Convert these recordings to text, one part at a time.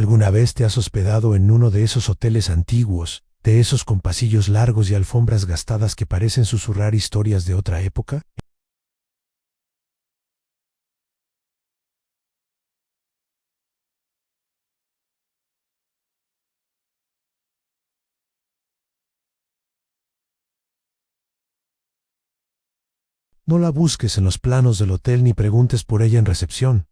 ¿Alguna vez te has hospedado en uno de esos hoteles antiguos, de esos con pasillos largos y alfombras gastadas que parecen susurrar historias de otra época? No la busques en los planos del hotel ni preguntes por ella en recepción.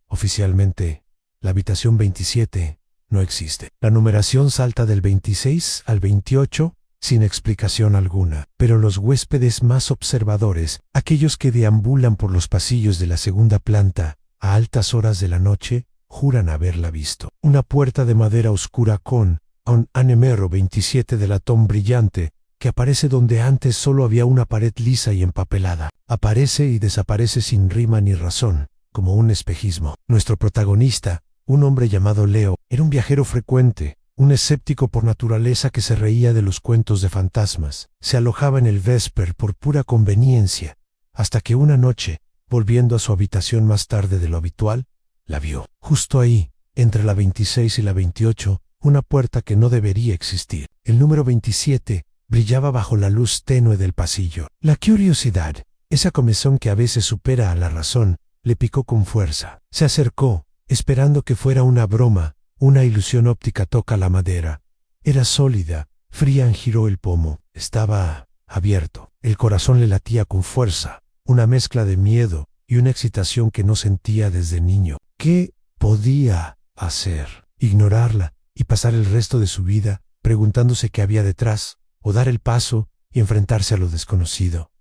Oficialmente, la habitación 27 no existe. La numeración salta del 26 al 28 sin explicación alguna, pero los huéspedes más observadores, aquellos que deambulan por los pasillos de la segunda planta a altas horas de la noche, juran haberla visto. Una puerta de madera oscura con un número 27 de latón brillante que aparece donde antes solo había una pared lisa y empapelada. Aparece y desaparece sin rima ni razón, como un espejismo. Nuestro protagonista, un hombre llamado Leo, era un viajero frecuente, un escéptico por naturaleza que se reía de los cuentos de fantasmas. Se alojaba en el Vesper por pura conveniencia, hasta que una noche, volviendo a su habitación más tarde de lo habitual, la vio. Justo ahí, entre la 26 y la 28, una puerta que no debería existir. El número 27 brillaba bajo la luz tenue del pasillo. La curiosidad, esa comezón que a veces supera a la razón, le picó con fuerza. Se acercó, esperando que fuera una broma, una ilusión óptica. Toca la madera. Era sólida, fría. Giró el pomo. Estaba abierto. El corazón le latía con fuerza, una mezcla de miedo y una excitación que no sentía desde niño. ¿Qué podía hacer? ¿Ignorarla y pasar el resto de su vida preguntándose qué había detrás, o dar el paso y enfrentarse a lo desconocido?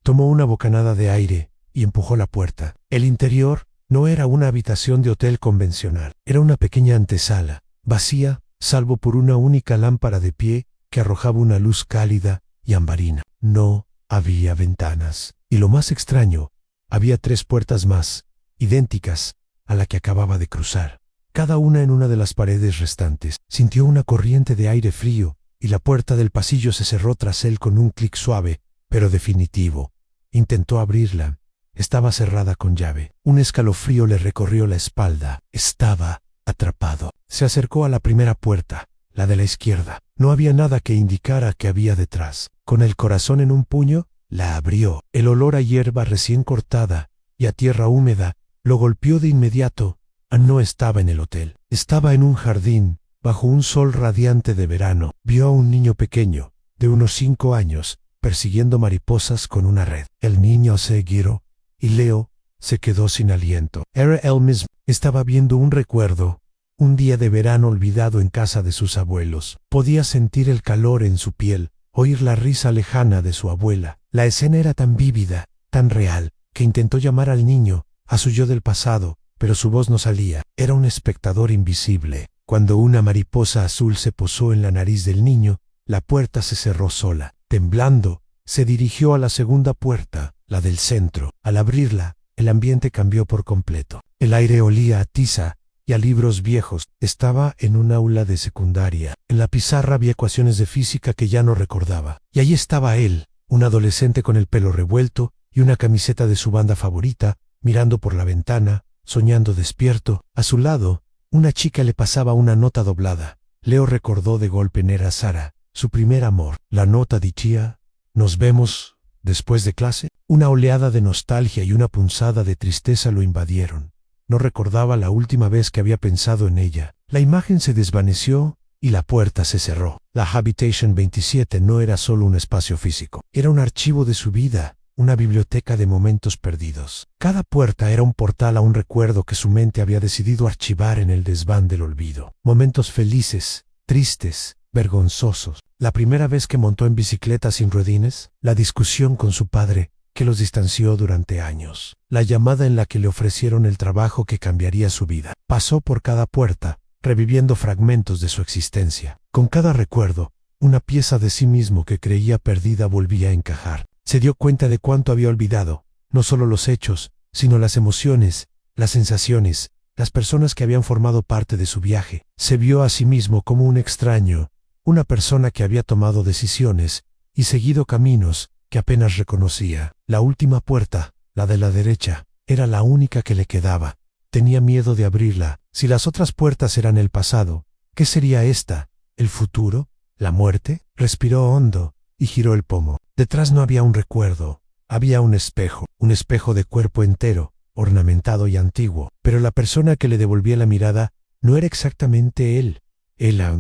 Tomó una bocanada de aire y empujó la puerta. El interior no era una habitación de hotel convencional. Era una pequeña antesala, vacía, salvo por una única lámpara de pie que arrojaba una luz cálida y ambarina. No había ventanas. Y lo más extraño, había 3 puertas más, idénticas a la que acababa de cruzar, cada una en una de las paredes restantes. Sintió una corriente de aire frío y la puerta del pasillo se cerró tras él con un clic suave, pero definitivo. Intentó abrirla. Estaba cerrada con llave. Un escalofrío le recorrió la espalda. Estaba atrapado. Se acercó a la primera puerta, la de la izquierda. No había nada que indicara que había detrás. Con el corazón en un puño, la abrió. El olor a hierba recién cortada y a tierra húmeda lo golpeó de inmediato. No estaba en el hotel. Estaba en un jardín, bajo un sol radiante de verano. Vio a un niño pequeño, de unos 5 años, persiguiendo mariposas con una red. El niño se giró y Leo se quedó sin aliento. Era él mismo. Estaba viendo un recuerdo, un día de verano olvidado en casa de sus abuelos. Podía sentir el calor en su piel, oír la risa lejana de su abuela. La escena era tan vívida, tan real, que intentó llamar al niño, a su yo del pasado, pero su voz no salía. Era un espectador invisible. Cuando una mariposa azul se posó en la nariz del niño, la puerta se cerró sola. Temblando, se dirigió a la segunda puerta, la del centro. Al abrirla, el ambiente cambió por completo. El aire olía a tiza y a libros viejos. Estaba en un aula de secundaria. En la pizarra había ecuaciones de física que ya no recordaba. Y allí estaba él, un adolescente con el pelo revuelto y una camiseta de su banda favorita, mirando por la ventana, soñando despierto. A su lado, una chica le pasaba una nota doblada. Leo recordó de golpe era Sara, su primer amor. La nota decía: «Nos vemos después de clase». Una oleada de nostalgia y una punzada de tristeza lo invadieron. No recordaba la última vez que había pensado en ella. La imagen se desvaneció y la puerta se cerró. La Habitation 27 no era solo un espacio físico. Era un archivo de su vida, una biblioteca de momentos perdidos. Cada puerta era un portal a un recuerdo que su mente había decidido archivar en el desván del olvido. Momentos felices, tristes, vergonzosos. La primera vez que montó en bicicleta sin ruedines, la discusión con su padre, que los distanció durante años, la llamada en la que le ofrecieron el trabajo que cambiaría su vida. Pasó por cada puerta, reviviendo fragmentos de su existencia. Con cada recuerdo, una pieza de sí mismo que creía perdida volvía a encajar. Se dio cuenta de cuánto había olvidado, no solo los hechos, sino las emociones, las sensaciones, las personas que habían formado parte de su viaje. Se vio a sí mismo como un extraño, una persona que había tomado decisiones y seguido caminos que apenas reconocía. La última puerta, la de la derecha, era la única que le quedaba. Tenía miedo de abrirla. Si las otras puertas eran el pasado, ¿qué sería esta? ¿El futuro? ¿La muerte? Respiró hondo y giró el pomo. Detrás no había un recuerdo, había un espejo de cuerpo entero, ornamentado y antiguo. Pero la persona que le devolvía la mirada no era exactamente él. Era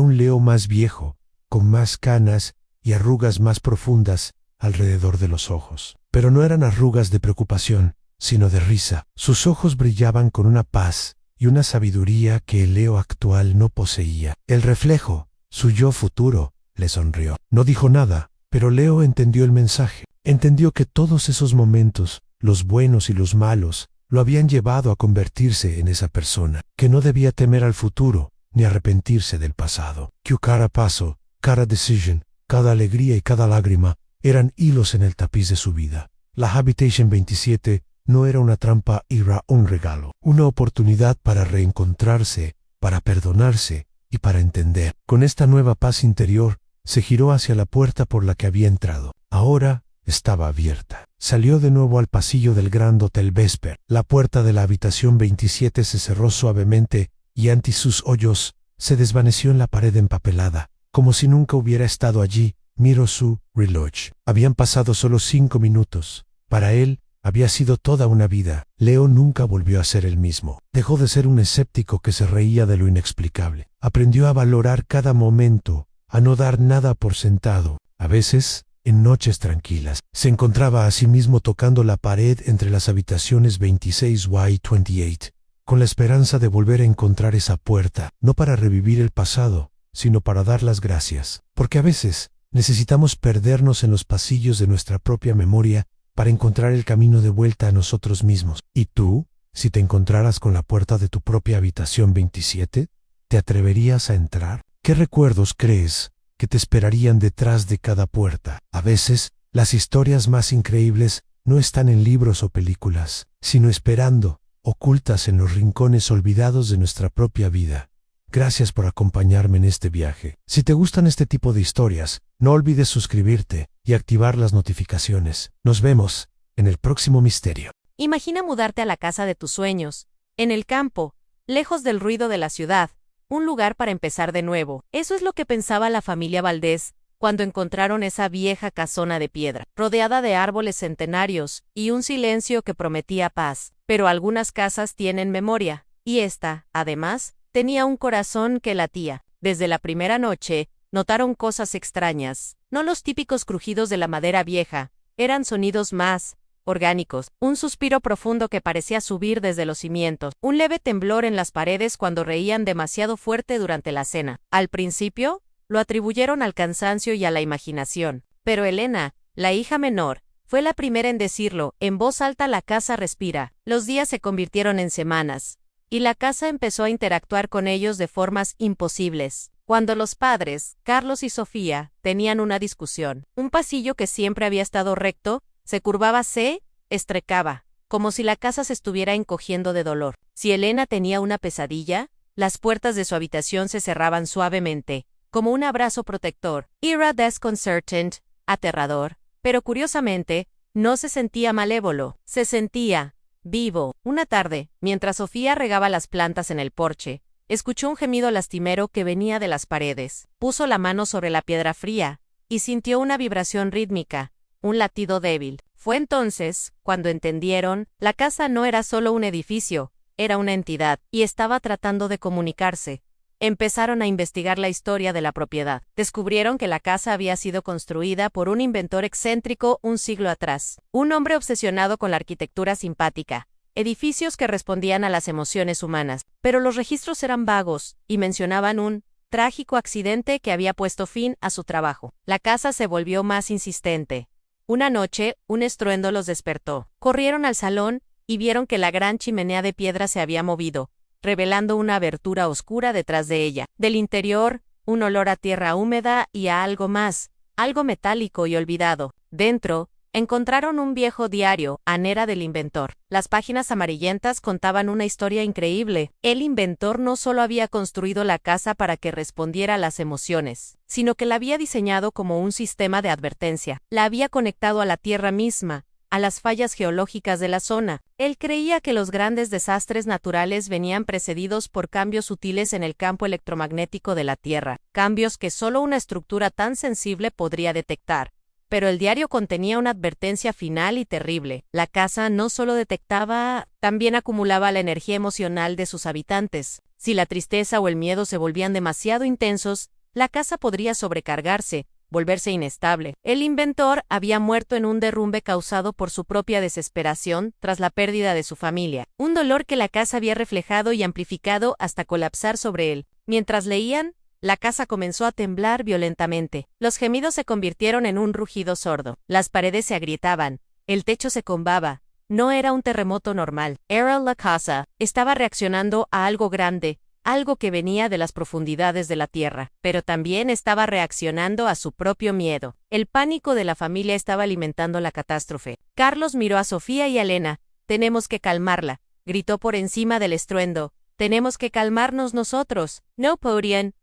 un Leo más viejo, con más canas y arrugas más profundas alrededor de los ojos. Pero no eran arrugas de preocupación, sino de risa. Sus ojos brillaban con una paz y una sabiduría que el Leo actual no poseía. El reflejo, su yo futuro, le sonrió. No dijo nada, pero Leo entendió el mensaje. Entendió que todos esos momentos, los buenos y los malos, lo habían llevado a convertirse en esa persona, que no debía temer al futuro, ni arrepentirse del pasado. Que cada paso, cada decisión, cada alegría y cada lágrima eran hilos en el tapiz de su vida. La Habitation 27 no era una trampa, era un regalo, una oportunidad para reencontrarse, para perdonarse y para entender. Con esta nueva paz interior, se giró hacia la puerta por la que había entrado. Ahora estaba abierta. Salió de nuevo al pasillo del Grand Hotel Vesper. La puerta de la habitación 27 se cerró suavemente y ante sus hoyos se desvaneció en la pared empapelada, como si nunca hubiera estado allí. Miró su reloj. Habían pasado solo 5 minutos. Para él, había sido toda una vida. Leo nunca volvió a ser el mismo. Dejó de ser un escéptico que se reía de lo inexplicable. Aprendió a valorar cada momento, a no dar nada por sentado. A veces, en noches tranquilas, se encontraba a sí mismo tocando la pared entre las habitaciones 26 y 28, con la esperanza de volver a encontrar esa puerta, no para revivir el pasado, sino para dar las gracias. Porque a veces necesitamos perdernos en los pasillos de nuestra propia memoria para encontrar el camino de vuelta a nosotros mismos. ¿Y tú, si te encontraras con la puerta de tu propia habitación 27, te atreverías a entrar? ¿Qué recuerdos crees que te esperarían detrás de cada puerta? A veces, las historias más increíbles no están en libros o películas, sino esperando, ocultas en los rincones olvidados de nuestra propia vida. Gracias por acompañarme en este viaje. Si te gustan este tipo de historias, no olvides suscribirte y activar las notificaciones. Nos vemos en el próximo misterio. Imagina mudarte a la casa de tus sueños, en el campo, lejos del ruido de la ciudad, un lugar para empezar de nuevo. Eso es lo que pensaba la familia Valdés cuando encontraron esa vieja casona de piedra, rodeada de árboles centenarios y un silencio que prometía paz. Pero algunas casas tienen memoria, y esta, además, tenía un corazón que latía. Desde la primera noche, notaron cosas extrañas. No los típicos crujidos de la madera vieja, eran sonidos más orgánicos. Un suspiro profundo que parecía subir desde los cimientos. Un leve temblor en las paredes cuando reían demasiado fuerte durante la cena. Al principio, lo atribuyeron al cansancio y a la imaginación. Pero Elena, la hija menor, fue la primera en decirlo. En voz alta: la casa respira. Los días se convirtieron en semanas, y la casa empezó a interactuar con ellos de formas imposibles. Cuando los padres, Carlos y Sofía, tenían una discusión, un pasillo que siempre había estado recto, se curvaba, se estrecaba, como si la casa se estuviera encogiendo de dolor. Si Elena tenía una pesadilla, las puertas de su habitación se cerraban suavemente, como un abrazo protector. Era desconcertant, aterrador, pero curiosamente, no se sentía malévolo, se sentía vivo. Una tarde, mientras Sofía regaba las plantas en el porche, escuchó un gemido lastimero que venía de las paredes. Puso la mano sobre la piedra fría y sintió una vibración rítmica, un latido débil. Fue entonces cuando entendieron: la casa no era solo un edificio, era una entidad, y estaba tratando de comunicarse. Empezaron a investigar la historia de la propiedad. Descubrieron que la casa había sido construida por un inventor excéntrico un siglo atrás. Un hombre obsesionado con la arquitectura simpática, edificios que respondían a las emociones humanas. Pero los registros eran vagos, y mencionaban un trágico accidente que había puesto fin a su trabajo. La casa se volvió más insistente. Una noche, un estruendo los despertó. Corrieron al salón, y vieron que la gran chimenea de piedra se había movido, revelando una abertura oscura detrás de ella. Del interior, un olor a tierra húmeda y a algo más, algo metálico y olvidado. Dentro, encontraron un viejo diario, Anera del inventor. Las páginas amarillentas contaban una historia increíble. El inventor no solo había construido la casa para que respondiera a las emociones, sino que la había diseñado como un sistema de advertencia. La había conectado a la tierra misma, a las fallas geológicas de la zona. Él creía que los grandes desastres naturales venían precedidos por cambios sutiles en el campo electromagnético de la Tierra, cambios que solo una estructura tan sensible podría detectar. Pero el diario contenía una advertencia final y terrible. La casa no solo detectaba, también acumulaba la energía emocional de sus habitantes. Si la tristeza o el miedo se volvían demasiado intensos, la casa podría sobrecargarse, volverse inestable. El inventor había muerto en un derrumbe causado por su propia desesperación tras la pérdida de su familia, un dolor que la casa había reflejado y amplificado hasta colapsar sobre él. Mientras leían, la casa comenzó a temblar violentamente. Los gemidos se convirtieron en un rugido sordo. Las paredes se agrietaban. El techo se combaba. No era un terremoto normal. Era la casa. Estaba reaccionando a algo grande, algo que venía de las profundidades de la tierra. Pero también estaba reaccionando a su propio miedo. El pánico de la familia estaba alimentando la catástrofe. Carlos miró a Sofía y a Elena. «Tenemos que calmarla», gritó por encima del estruendo. «Tenemos que calmarnos nosotros». «No podían».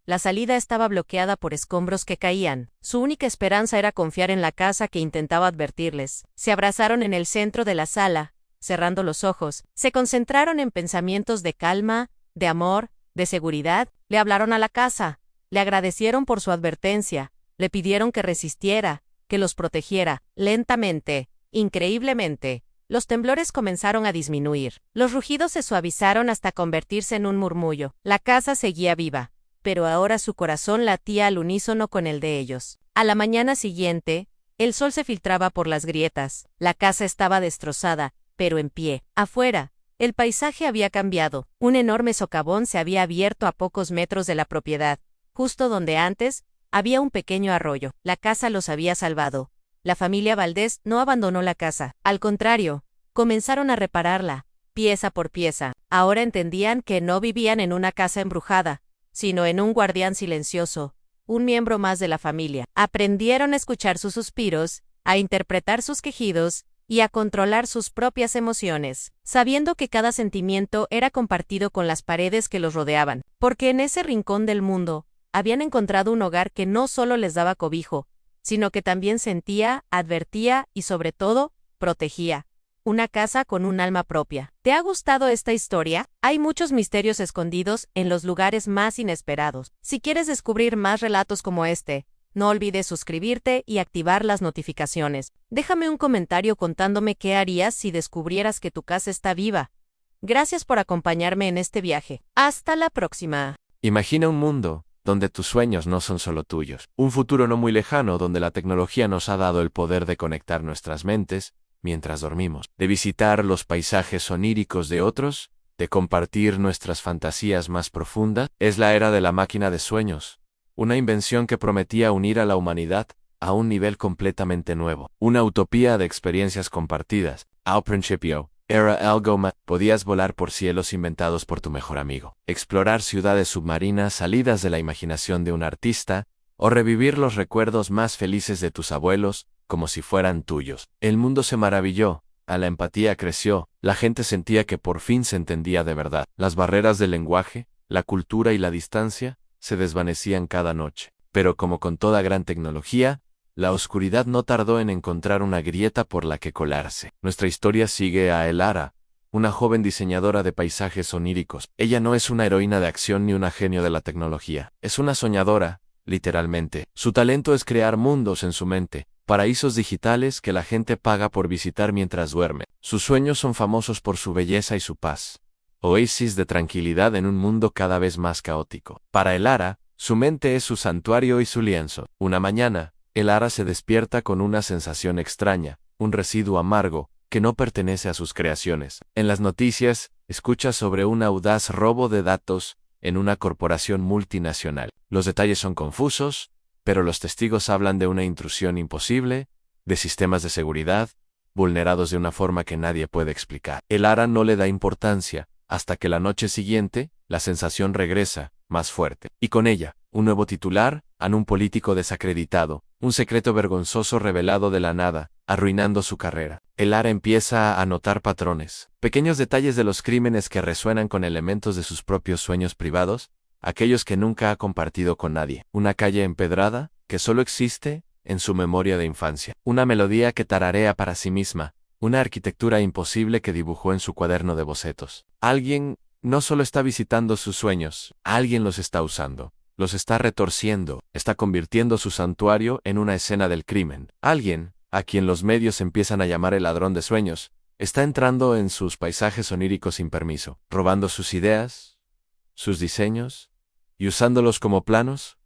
La salida estaba bloqueada por escombros que caían. Su única esperanza era confiar en la casa que intentaba advertirles. Se abrazaron en el centro de la sala, cerrando los ojos. Se concentraron en pensamientos de calma, de amor, de seguridad. Le hablaron a la casa. Le agradecieron por su advertencia. Le pidieron que resistiera, que los protegiera. Lentamente, increíblemente, los temblores comenzaron a disminuir. Los rugidos se suavizaron hasta convertirse en un murmullo. La casa seguía viva, pero ahora su corazón latía al unísono con el de ellos. A la mañana siguiente, el sol se filtraba por las grietas. La casa estaba destrozada, pero en pie. Afuera, el paisaje había cambiado. Un enorme socavón se había abierto a pocos metros de la propiedad. Justo donde antes, había un pequeño arroyo. La casa los había salvado. La familia Valdés no abandonó la casa. Al contrario, comenzaron a repararla, pieza por pieza. Ahora entendían que no vivían en una casa embrujada, sino en un guardián silencioso, un miembro más de la familia. Aprendieron a escuchar sus suspiros, a interpretar sus quejidos y a controlar sus propias emociones, sabiendo que cada sentimiento era compartido con las paredes que los rodeaban, porque en ese rincón del mundo habían encontrado un hogar que no solo les daba cobijo, sino que también sentía, advertía y sobre todo, protegía. Una casa con un alma propia. ¿Te ha gustado esta historia? Hay muchos misterios escondidos en los lugares más inesperados. Si quieres descubrir más relatos como este, no olvides suscribirte y activar las notificaciones. Déjame un comentario contándome qué harías si descubrieras que tu casa está viva. Gracias por acompañarme en este viaje. Hasta la próxima. Imagina un mundo donde tus sueños no son solo tuyos. Un futuro no muy lejano donde la tecnología nos ha dado el poder de conectar nuestras mentes mientras dormimos, de visitar los paisajes oníricos de otros, de compartir nuestras fantasías más profundas. Es la era de la máquina de sueños, una invención que prometía unir a la humanidad a un nivel completamente nuevo, una utopía de experiencias compartidas. Al principio, era algo más. Podías volar por cielos inventados por tu mejor amigo, explorar ciudades submarinas salidas de la imaginación de un artista, o revivir los recuerdos más felices de tus abuelos, como si fueran tuyos. El mundo se maravilló, la empatía creció, la gente sentía que por fin se entendía de verdad. Las barreras del lenguaje, la cultura y la distancia se desvanecían cada noche. Pero como con toda gran tecnología, la oscuridad no tardó en encontrar una grieta por la que colarse. Nuestra historia sigue a Elara, una joven diseñadora de paisajes oníricos. Ella no es una heroína de acción ni una genio de la tecnología. Es una soñadora, literalmente. Su talento es crear mundos en su mente, paraísos digitales que la gente paga por visitar mientras duerme. Sus sueños son famosos por su belleza y su paz. Oasis de tranquilidad en un mundo cada vez más caótico. Para Elara, su mente es su santuario y su lienzo. Una mañana, Elara se despierta con una sensación extraña, un residuo amargo, que no pertenece a sus creaciones. En las noticias, escucha sobre un audaz robo de datos en una corporación multinacional. Los detalles son confusos, pero los testigos hablan de una intrusión imposible, de sistemas de seguridad, vulnerados de una forma que nadie puede explicar. Elara no le da importancia, hasta que la noche siguiente, la sensación regresa, más fuerte. Y con ella, un nuevo titular, un político desacreditado, un secreto vergonzoso revelado de la nada, arruinando su carrera. Elara empieza a notar patrones, pequeños detalles de los crímenes que resuenan con elementos de sus propios sueños privados, aquellos que nunca ha compartido con nadie. Una calle empedrada, que solo existe en su memoria de infancia. Una melodía que tararea para sí misma, una arquitectura imposible que dibujó en su cuaderno de bocetos. Alguien no solo está visitando sus sueños, alguien los está usando, los está retorciendo, está convirtiendo su santuario en una escena del crimen. Alguien, a quien los medios empiezan a llamar el ladrón de sueños, está entrando en sus paisajes oníricos sin permiso, robando sus ideas, sus diseños, y usándolos como planos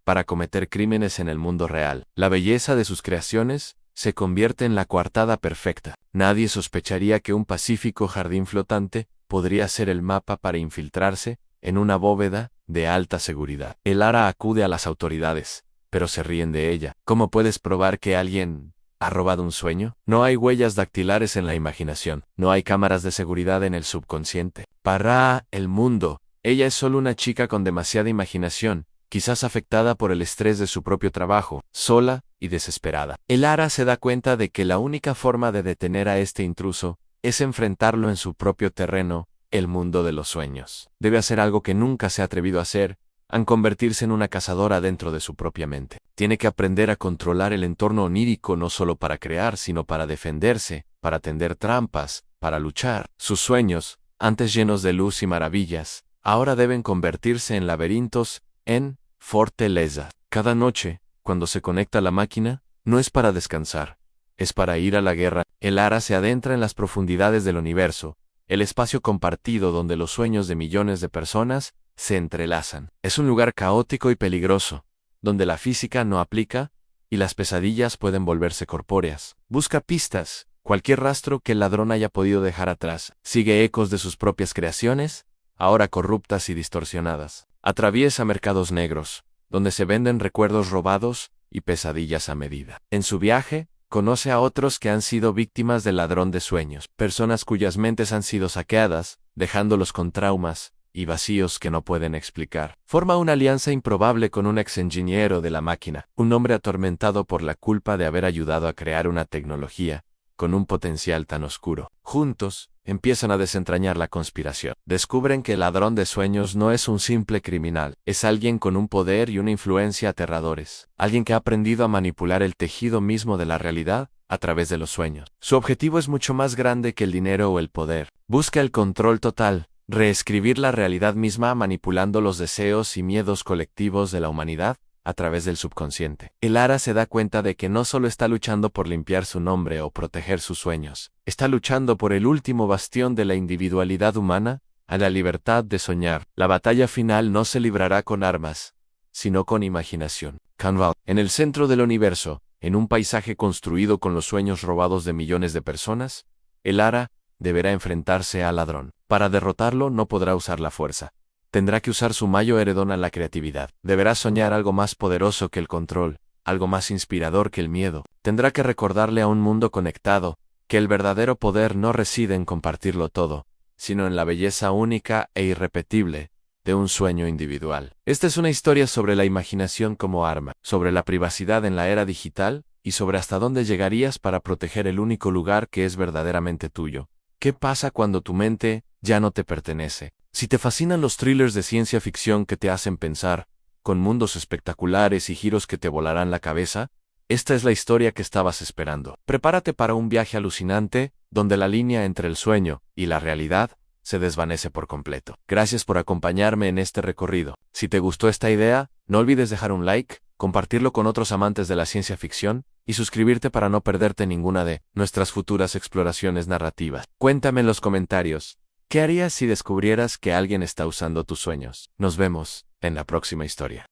para cometer crímenes en el mundo real. La belleza de sus creaciones se convierte en la coartada perfecta. Nadie sospecharía que un pacífico jardín flotante podría ser el mapa para infiltrarse en una bóveda de alta seguridad. El Ara acude a las autoridades, pero se ríen de ella. ¿Cómo puedes probar que alguien ha robado un sueño? No hay huellas dactilares en la imaginación, no hay cámaras de seguridad en el subconsciente. Para el mundo, ella es solo una chica con demasiada imaginación, quizás afectada por el estrés de su propio trabajo, sola y desesperada. El Ara se da cuenta de que la única forma de detener a este intruso es enfrentarlo en su propio terreno, el mundo de los sueños. Debe hacer algo que nunca se ha atrevido a hacer, convertirse en una cazadora dentro de su propia mente. Tiene que aprender a controlar el entorno onírico no solo para crear, sino para defenderse, para tender trampas, para luchar. Sus sueños, antes llenos de luz y maravillas, ahora deben convertirse en laberintos, en fortalezas. Cada noche, cuando se conecta a la máquina, no es para descansar, es para ir a la guerra. El Ara se adentra en las profundidades del universo, el espacio compartido donde los sueños de millones de personas se entrelazan. Es un lugar caótico y peligroso, donde la física no aplica y las pesadillas pueden volverse corpóreas. Busca pistas, cualquier rastro que el ladrón haya podido dejar atrás. Sigue ecos de sus propias creaciones, ahora corruptas y distorsionadas. Atraviesa mercados negros, donde se venden recuerdos robados y pesadillas a medida. En su viaje, conoce a otros que han sido víctimas del ladrón de sueños, personas cuyas mentes han sido saqueadas, dejándolos con traumas y vacíos que no pueden explicar. Forma una alianza improbable con un ex-ingeniero de la máquina, un hombre atormentado por la culpa de haber ayudado a crear una tecnología con un potencial tan oscuro. Juntos, empiezan a desentrañar la conspiración. Descubren que el ladrón de sueños no es un simple criminal, es alguien con un poder y una influencia aterradores, alguien que ha aprendido a manipular el tejido mismo de la realidad a través de los sueños. Su objetivo es mucho más grande que el dinero o el poder. Busca el control total, reescribir la realidad misma manipulando los deseos y miedos colectivos de la humanidad a través del subconsciente. El Ara se da cuenta de que no solo está luchando por limpiar su nombre o proteger sus sueños, está luchando por el último bastión de la individualidad humana, a la libertad de soñar. La batalla final no se librará con armas, sino con imaginación. Canval, en el centro del universo, en un paisaje construido con los sueños robados de millones de personas, el Ara deberá enfrentarse al ladrón. Para derrotarlo no podrá usar la fuerza. Tendrá que usar su mayo heredón a la creatividad. Deberá soñar algo más poderoso que el control, algo más inspirador que el miedo. Tendrá que recordarle a un mundo conectado que el verdadero poder no reside en compartirlo todo, sino en la belleza única e irrepetible de un sueño individual. Esta es una historia sobre la imaginación como arma, sobre la privacidad en la era digital y sobre hasta dónde llegarías para proteger el único lugar que es verdaderamente tuyo. ¿Qué pasa cuando tu mente ya no te pertenece? Si te fascinan los thrillers de ciencia ficción que te hacen pensar, con mundos espectaculares y giros que te volarán la cabeza, esta es la historia que estabas esperando. Prepárate para un viaje alucinante, donde la línea entre el sueño y la realidad se desvanece por completo. Gracias por acompañarme en este recorrido. Si te gustó esta idea, no olvides dejar un like, compartirlo con otros amantes de la ciencia ficción y suscribirte para no perderte ninguna de nuestras futuras exploraciones narrativas. Cuéntame en los comentarios, ¿qué harías si descubrieras que alguien está usando tus sueños? Nos vemos en la próxima historia.